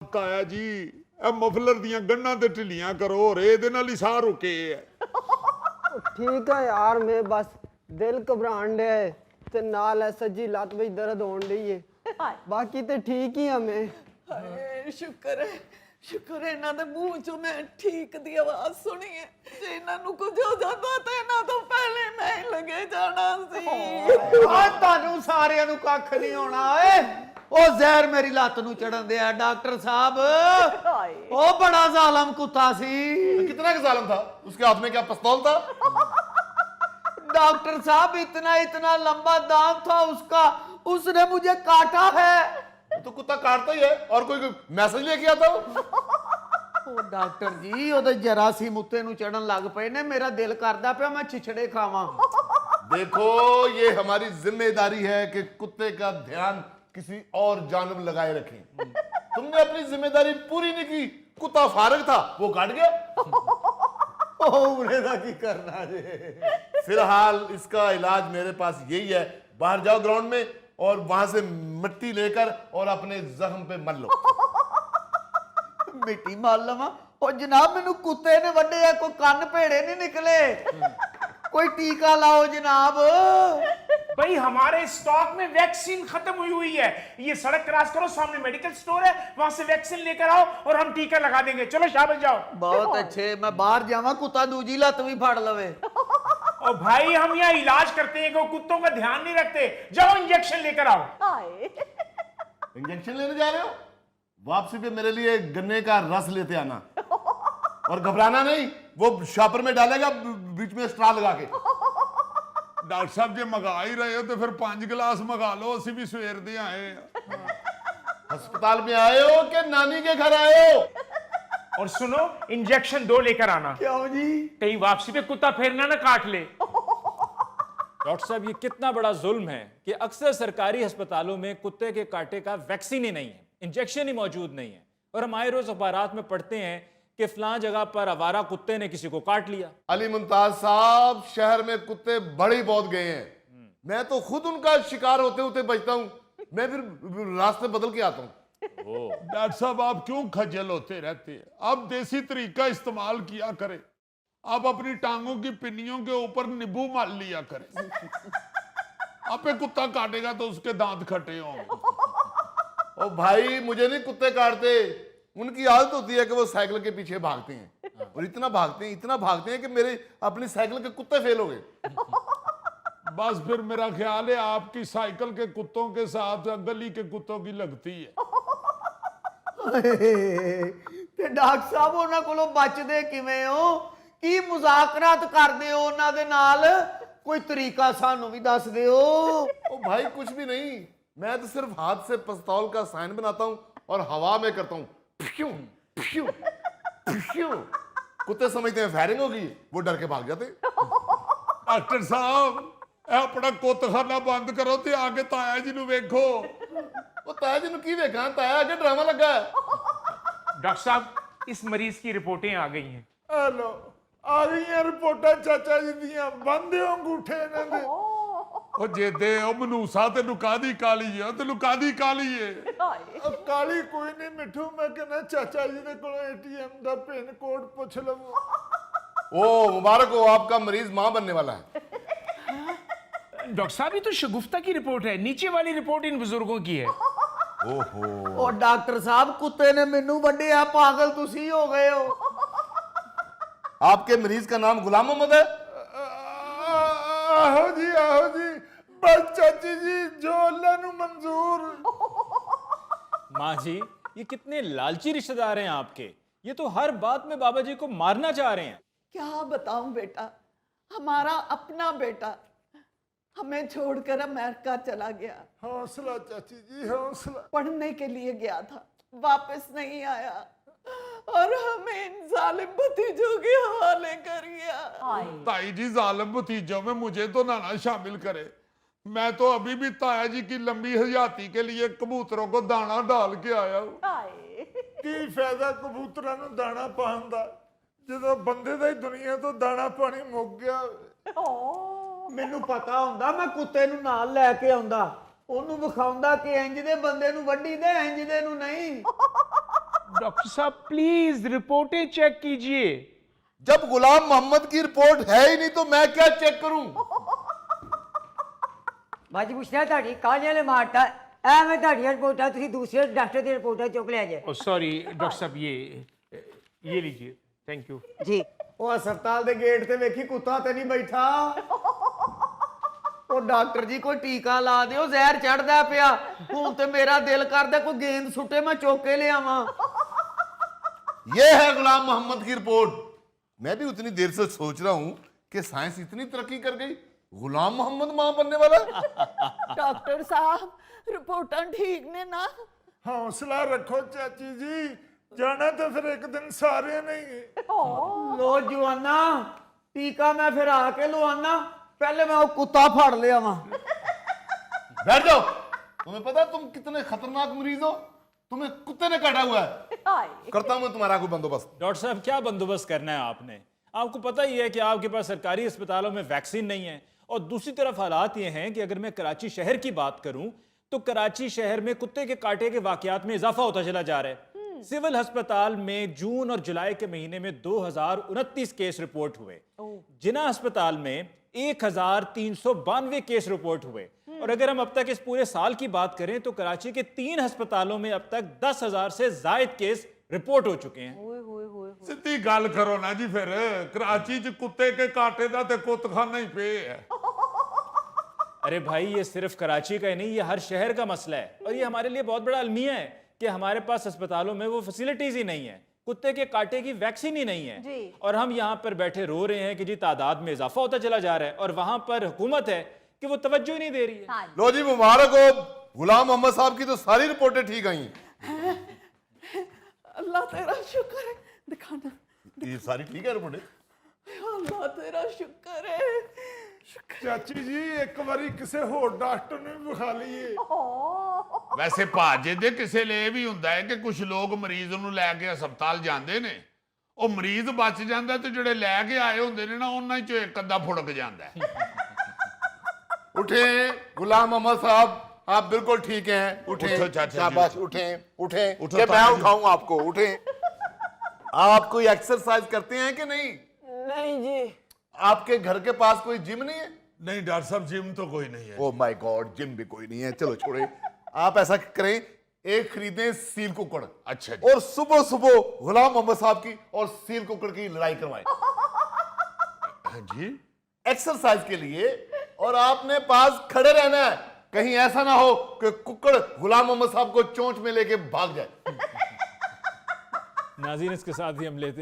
ਤਾਇਆ ਜੀ ਇਹ ਮਫਲਰ ਦੀਆਂ ਗੰਢਾਂ ਤੇ ਢਿੱਲੀਆਂ ਕਰੋ ਰੇ ਇਹਦੇ ਨਾਲ ਹੀ ਸਾਹ ਰੁਕੇ ਹੈ। ठीक है यार मैं बस दिल घबरान डे ते नाल है सज्जी लत विच दर्द होन डई है बाकी ते ठीक ही हमें। ਹਾਏ ਸ਼ੁਕਰ ਹੈ ਇਹਨਾਂ ਦੇ ਮੂੰਹ ਚੋਂ ਮੈਂ ਠੀਕ ਦੀ ਆਵਾਜ਼ ਸੁਣੀ ਹੈ। ਜੇ ਇਹਨਾਂ ਨੂੰ ਕੁਝ ਹੋ ਜਾਂਦਾ ਤਾਂ ਇਹਨਾਂ ਤੋਂ ਪਹਿਲੇ ਮੈਂ ਹੀ ਲੱਗੇ ਜਾਣਾ ਸੀ। ਓਏ ਤੁਹਾਨੂੰ ਸਾਰਿਆਂ ਨੂੰ ਕੱਖ ਨਹੀਂ ਹੋਣਾ ਓਏ। ਉਹ ਜ਼ਹਿਰ ਮੇਰੀ ਲੱਤ ਨੂੰ ਚੜਨ ਦਿਆ डॉक्टर साहब। ओ बड़ा जालिम कुत्ता सी। कितना का जालिम था? उसके हाथ में क्या पिस्तौल था? डॉक्टर साहब इतना इतना लंबा दांत था उसका, उसने मुझे काटा है। तो कुत्ता काटता ही है और कोई मैसेज लेके आता हो? ਉਹ ਡਾਕਟਰ ਜੀ ਉਹਦੇ ਜਰਾਸੀਮ ਉੱਤੇ ਨੂੰ ਚੜਨ ਲੱਗ ਪਏ ਨੇ, ਮੇਰਾ ਦਿਲ ਕਰਦਾ ਪਿਆ ਮੈਂ ਛਿਛੜੇ ਖਾਵਾਂ। देखो ये हमारी जिम्मेदारी है कि कुत्ते का ध्यान किसी और जानवर लगाए रखें। तुमने अपनी जिम्मेदारी पूरी नहीं की, कुत्ता फारग था वो काट गया। ਉਹਨੇ ਦਾ ਕੀ ਕਰਨਾ ਜੇ। फिलहाल इसका इलाज मेरे पास यही है, बाहर जाओ ग्राउंड में और वहां से मिट्टी लेकर और अपने जख्म पे मल लो। ਮਿੱਟੀ ਮਾਰ ਲਵਾਂ? ਉਹ ਜਨਾਬ ਮੈਨੂੰ ਕੁੱਤੇ ਨੇ ਵੱਢੇ ਆ, ਕੋਈ ਕੰਨ ਭੇੜੇ नहीं निकले, कोई टीका लाओ जनाब। भाई हमारे स्टॉक में वैक्सीन खत्म हुई है। ये सड़क क्रॉस करो, सामने मेडिकल स्टोर है, वहां से वैक्सीन लेकर आओ और हम टीका लगा देंगे। चलो शाबाश जाओ। बहुत अच्छे, मैं बाहर जावा कुत्ता दूजी लत भी फाड़ लवे। और भाई हम यहाँ इलाज करते हैं, कोई कुत्तों का ध्यान नहीं रखते। जाओ इंजेक्शन लेकर आओ। ਹਾਏ इंजेक्शन लेने जा रहे हो? वापसी पे मेरे लिए गन्ने का रस लेते आना और घबराना नहीं, वो शॉपर में डालेगा बीच में स्ट्रा लगा के। ਡਾਕਟਰ ਸਾਹਿਬ ਜੇ ਮੰਗਾ ਹੀ ਰਹੇ ਹੋ ਤੇ ਫਿਰ 5 ਗਲਾਸ ਮੰਗਾ ਲਓ, ਅਸੀਂ ਵੀ ਸਵੇਰ ਦੇ ਆਏ ਆ। अस्पताल में आए हो कि नानी के घर आए हो? और सुनो इंजेक्शन 2 लेकर आना, क्यों जी? कहीं वापसी पे कुत्ता फेरना ना काट ले। डॉक्टर साहब ये कितना बड़ा जुल्म है कि अक्सर सरकारी अस्पतालों में कुत्ते के कांटे का वैक्सीन ही नहीं है, इंजेक्शन ही मौजूद नहीं है, और हम आए रोज अखबारात में पढ़ते हैं कि फलां जगह पर आवारा कुत्ते ने किसी को काट लिया। अली मुमताज साहब, शहर में कुत्ते बड़े बहुत गए हैं, मैं तो खुद उनका शिकार होते होते बचता हूं, मैं फिर रास्ते बदल के आता हूं। डॉक्टर साहब आप क्यों खजल होते रहते हैं? आप देसी तरीका इस्तेमाल किया करें, आप अपनी टांगों की पिन्नियों के ऊपर नींबू मार लिया करें। आपे कुत्ता काटेगा तो उसके दांत खट्टे होंगे। ओ भाई मुझे नहीं कुत्ते काटते, उनकी आदत होती है कि वो साइकिल के पीछे भागते हैं और इतना भागते हैं कि मेरे अपनी साइकिल के कुत्ते फेल हो गए। बस फिर मेरा ख्याल है आपकी साइकिल के कुत्तों के साथ गली के कुत्तों की लगती है। ਤੇ ਡਾਕਟਰ ਸਾਹਿਬ ਉਹਨਾਂ ਕੋਲੋਂ ਬਚਦੇ ਕਿਵੇਂ ਹੋ? ਕੀ ਮੁਜ਼ਾਕਰਾਤ ਕਰਦੇ ਹੋ ਉਹਨਾਂ ਦੇ ਨਾਲ? ਕੋਈ ਤਰੀਕਾ ਸਾਨੂੰ ਵੀ ਦੱਸ ਦਿਓ। ओ भाई कुछ भी नहीं, मैं तो सिर्फ हाथ से पिस्तौल का साइन बनाता हूं और हवा में करता हूं, फ्यू फ्यू फ्यू। कुत्ते समझते हैं फायरिंग होगी, वो डर के भाग जाते। ਡਾਕਟਰ ਸਾਹਿਬ ਇਹ ਆਪਣਾ ਕੁੱਤਖਾਨਾ ਬੰਦ ਕਰੋ ਤੇ ਆ ਕੇ ਤਾਇਆ ਜੀ ਨੂੰ ਵੇਖੋ। वो ताया जी नु की देखा, ताया आगे ड्रामा लगा है। डॉक्टर साहब इस मरीज की रिपोर्टें आ गई हैं। हेलो आ गई रिपोर्टां चाचा जी दियां, बंदे अंगूठे ਇਹਨਾਂ ਦੇ। ਉਹ ਜਿਹਦੇ ਉਹ ਮਨੂਸਾ ਤੈਨੂੰ ਕਾਦੀ ਕਾਲੀ ਹੈ, ਤੈਨੂੰ ਕਾਦੀ ਕਾਲੀ ਹੈ? ਕਾਲੀ ਕੋਈ ਨਹੀਂ ਮਿੱਠੂ, ਮੈਂ ਕਹਿੰਦਾ ਚਾਚਾ ਜੀ ਦੇ ਕੋਲੋਂ ATM ਦਾ ਪਿਨ ਕੋਡ ਪੁੱਛ ਲਵੋ। ओ मुबारक हो, आपका मरीज मां बनने वाला है। डॉक्टर साहब ये तो शगुफ्ता की रिपोर्ट है, नीचे वाली रिपोर्ट इन बुजुर्गों की है। ओहो, ਉਹ ਡਾਕਟਰ ਸਾਹਿਬ ਕੁੱਤੇ ਨੇ ਮੈਨੂੰ ਵੱਢਿਆ, ਪਾਗਲ ਤੁਸੀਂ ਹੋ ਗਏ ਹੋ। आपके मरीज का नाम गुलाम मोहम्मद है? ਆਹੋ ਜੀ ਬਸ ਚਾਚੀ ਜੀ ਜੋ ਅੱਲਾ ਨੂੰ मंजूर। माँ जी ये कितने लालची रिश्तेदार हैं आपके, ये तो हर बात में बाबा जी को मारना चाह रहे हैं। क्या बताऊं बेटा, हमारा अपना बेटा हमें छोड़कर अमेरिका चला गया। हौसला चाची जी हौसला। पढ़ने के लिए गया था, वापस नहीं आया और हमें इन जालिम भतीजों के हवाले कर गया। ताई जी जालिम भतीजों में मुझे तो ना शामिल करे, मैं तो अभी भी ताया जी की लंबी हयाती के लिए कबूतरों को दाना डाल के आया हूँ। की फायदा कबूतरों को दाना पाने का ਜਦੋਂ ਬੰਦੇ ਦਾ ਹੀ ਦੁਨੀਆ ਤੋਂ ਦਾਣਾ ਪਾਣੀ ਮੁੱਕ ਗਿਆ। ਮੈਨੂੰ ਪਤਾ ਹੁੰਦਾ ਮੈਂ ਕੁੱਤੇ ਨੂੰ ਨਾਲ ਲੈ ਕੇ ਆਉਂਦਾ, ਉਹਨੂੰ ਵਿਖਾਉਂਦਾ ਕਿ ਇੰਜ ਦੇ ਬੰਦੇ ਨੂੰ ਵੱਢੀ ਦੇ, ਇੰਜ ਦੇ ਨੂੰ ਨਹੀਂ। डॉक्टर साहब प्लीज रिपोर्टें चेक कीजिए। जब गुलाम मोहम्मद की रिपोर्ट है ही नहीं तो मैं क्या चेक करूं? ਬਾਜੀ ਪੁੱਛਣਾ ਤੁਹਾਡੀ ਕਾਹਲੇ ਨੇ ਮਾਰਤਾ ਐਵੇਂ ਤੁਹਾਡੀਆਂ ਰਿਪੋਰਟਾਂ ਤੁਸੀਂ ਦੂਸਰੇ ਡਾਕਟਰ ਦੀ ਰਿਪੋਰਟਾਂ ਚੁੱਕ ਲਿਆ ਜੇ। सॉरी डॉक्टर साहब, ये लीजिए, थैंक यू। ਜੀ ਉਹ ਹਸਪਤਾਲ ਦੇ ਗੇਟ ਤੇ ਵੇਖੀ ਕੁੱਤਾ ਤੇ ਨਹੀਂ ਬੈਠਾ। ਉਹ ਡਾਕਟਰ ਜੀ ਕੋਈ ਟੀਕਾ ਲਾ ਦਿਓ, ਜ਼ਹਿਰ ਚੜਦਾ ਪਿਆ। ਹੁਣ ਤੇ ਮੇਰਾ ਦਿਲ ਕਰਦਾ ਕੋਈ ਗੇਂਦ ਸੁੱਟੇ ਮੈਂ ਚੁੱਕ ਕੇ ਲਿਆਵਾਂ। ये है गुलाम मोहम्मद की रिपोर्ट। मैं भी उतनी देर से सोच रहा हूं कि साइंस इतनी तरक्की कर गई, गुलाम मोहम्मद मां बनने वाला है। ਡਾਕਟਰ ਸਾਹਿਬ ਰਿਪੋਰਟਾਂ ਠੀਕ ਨੇ ਨਾ? ਹੌਸਲਾ ਰੱਖੋ ਚਾਚੀ ਜੀ, ਜਾਣਾ ਤਾਂ ਫਿਰ ਇੱਕ ਦਿਨ ਸਾਰਿਆਂ ਨੇ ਹੀ ਹੈ। ਲੋ ਜਵਾਨਾ, ਟੀਕਾ ਮੈਂ ਫਿਰ ਆ ਕੇ ਲਵਾਨਾ। ਪਹਿਲੇ ਮੈਂ ਉਹ ਕੁੱਤਾ ਫੜ ਲਿਆਵਾਂ। बैठ जाओ। तुम्हें पता है तुम कितने खतरनाक मरीज हो? तुम्हें कुत्ते ने काटा हुआ है। करता हूं मैं तुम्हारा कोई बंदोबस्त। डॉक्टर साहब क्या बंदोबस्त करना है आपने? आपको पता ही है कि आपके पास सरकारी अस्पतालों में वैक्सीन नहीं है, और दूसरी तरफ हालात ये हैं कि अगर मैं कराची शहर की बात करूं तो कराची शहर में कुत्ते के काटे के वाकयात में इजाफा होता चला जा रहा है। सिविल अस्पताल में जून और जुलाई के महीने में 2029 केस रिपोर्ट हुए। जिना अस्पताल में 1392 केस रिपोर्ट हुए। और अगर हम अब तक इस पूरे साल की बात करें तो कराची के 3 अस्पतालों में अब तक 10,000 से जायद केस रिपोर्ट हो चुके हैं। ਸਿੱਧੀ ਗੱਲ ਕਰੋ ਨਾ ਜੀ, ਫਿਰ ਕਰਾਚੀ 'ਚ ਕੁੱਤੇ ਕੇ ਕਾਟੇ ਦਾ ਤੇ ਕੁੱਤਖਾਨਾ ਹੀ ਪਏ ਹੈ। अरे भाई, ये सिर्फ कराची का ही नहीं, ये हर शहर का मसला है। और ये हमारे लिए बहुत बड़ा अलमिया है कि हमारे पास अस्पतालों में वो फैसिलिटीज ही नहीं है, कुत्ते के काटे की वैक्सीन ही नहीं है। और हम यहाँ पर बैठे रो रहे हैं कि जी तादाद में इजाफा होता चला जा रहा है, और वहां पर हुकूमत है कि वो तवज्जो ही नहीं दे रही है। लो जी, मुबारक हो, गुलाम मोहम्मद साहब की तो सारी रिपोर्टें ठीक आई। ਅੱਲਾ ਤੇਰਾ ਸ਼ੁਕਰ ਹੈ। ਦਿਖਾਣਾ। ये सारी ठीक है रिपोर्टें? ਅੱਲਾ ਤੇਰਾ ਸ਼ੁਕਰ ਹੈ। ਚਾਚੀ ਜੀ, ਇੱਕ ਵਾਰੀ ਕਿਸੇ ਹੋਰ ਡਾਕਟਰ ਨੂੰ ਵੀ ਵਿਖਾ ਲਈਏ। ਵੈਸੇ ਭਾਜੇ ਦੇ ਕਿਸੇ ਲਈ ਵੀ ਹੁੰਦਾ ਹੈ ਕਿ ਕੁਝ ਲੋਕ ਮਰੀਜ਼ ਨੂੰ ਲੈ ਕੇ ਹਸਪਤਾਲ ਜਾਂਦੇ ਨੇ, ਉਹ ਮਰੀਜ਼ ਬਚ ਜਾਂਦਾ ਤੇ ਜਿਹੜੇ ਲੈ ਕੇ ਆਏ ਹੁੰਦੇ ਨੇ ਨਾ, ਉਹਨਾਂ ਚੋਂ ਇੱਕ ਅੱਧਾ ਫੁੜਕ ਜਾਂਦਾ ਹੈ। उठे गुलाम मोहम्मद साहब, आप बिल्कुल ठीक हैं। उठे उठो चाचा जी। शाबाश, उठे उठे उठो कि मैं ताया जी। उठाऊं आपको? उठे। आप कोई एक्सरसाइज करते हैं कि नहीं? नहीं जी। आपके घर के पास कोई जिम नहीं है? नहीं डॉक्टर साहब, जिम तो कोई नहीं है। ओ माय गॉड, जिम भी कोई नहीं है। चलो छोड़े। आप ऐसा करें, एक खरीदें सील कुकड़। अच्छा जी। और सुबह सुबह गुलाम मोहम्मद साहब की और सील कुकड़ की लड़ाई करवाएं जी। एक्सरसाइज के लिए। और आपने पास खड़े रहना है, कहीं ऐसा ना हो कि कुकड़ गुलाम मोहम्मद साहब को चोंच में लेके भाग जाए। नाज़रीन, इसके साथ ही हम लेते हैं